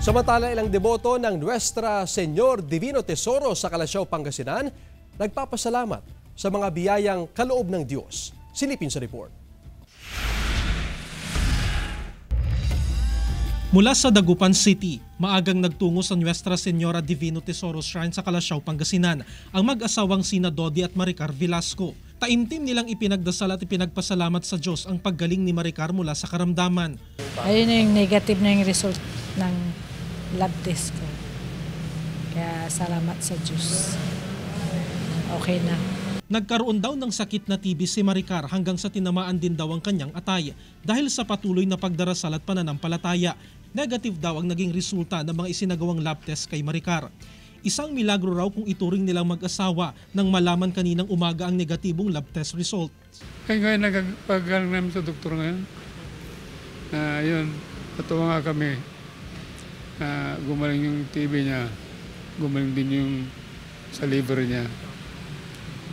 Samantala, ilang deboto ng Nuestra Señor Divino Tesoro sa Calasiao, Pangasinan, nagpapasalamat sa mga biyayang kaloob ng Diyos. Silipin sa report. Mula sa Dagupan City, maagang nagtungo sa Nuestra Señora Divino Tesoro Shrine sa Calasiao, Pangasinan ang mag-asawang sina Dodi at Maricar Velasco. Taimtim nilang ipinagdasal at ipinagpasalamat sa Diyos ang paggaling ni Maricar mula sa karamdaman. Ayun yung negative na yung result ng lab test ko. Kaya salamat sa Diyos. Okay na. Nagkaroon daw ng sakit na TB si Maricar hanggang sa tinamaan din daw ang kanyang atay dahil sa patuloy na pagdarasal at pananampalataya. Negative daw ang naging resulta ng mga isinagawang lab test kay Maricar. Isang milagro raw kung ituring nilang mag-asawa nang malaman kaninang umaga ang negatibong lab test result. Ngayon nagpagaling namin sa doktor ngayon. Yun, natuwa nga kami. Gumaling yung TB niya, gumaling din yung sa liver niya.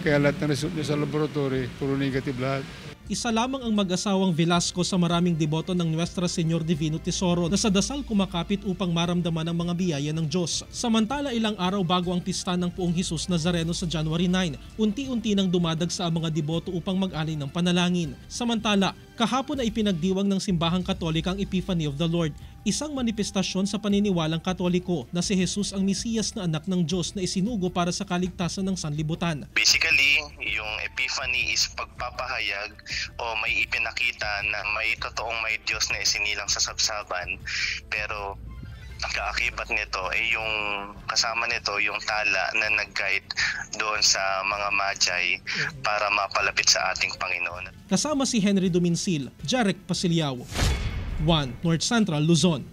Kaya lahat ng result niya sa laboratory, puro negative lahat. Isa lamang ang mag-asawang Velasco sa maraming deboto ng Nuestra Señor Divino Tesoro na sa dasal kumakapit upang maramdaman ang mga biyaya ng Diyos. Samantala, ilang araw bago ang pista ng Poong Hesus Nazareno sa January 9, unti-unti nang dumadagsa ang mga deboto upang mag-alay ng panalangin. Samantala, kahapon ay ipinagdiwang ng Simbahang Katolik ang Epiphany of the Lord, isang manifestasyon sa paniniwalang Katoliko na si Jesus ang Mesiyas na anak ng Diyos na isinugo para sa kaligtasan ng sanlibutan. Basically, yung Epiphany is pagpapahayag o may ipinakita na may totoong may Diyos na isinilang sa sabsaban, pero ang kaakibat nito ay yung kasama nito yung tala na nag-guide doon sa mga magi para mapalapit sa ating Panginoon. Kasama si Henry Duminsil, Jarek Pasiliao, 1 North Central, Luzon.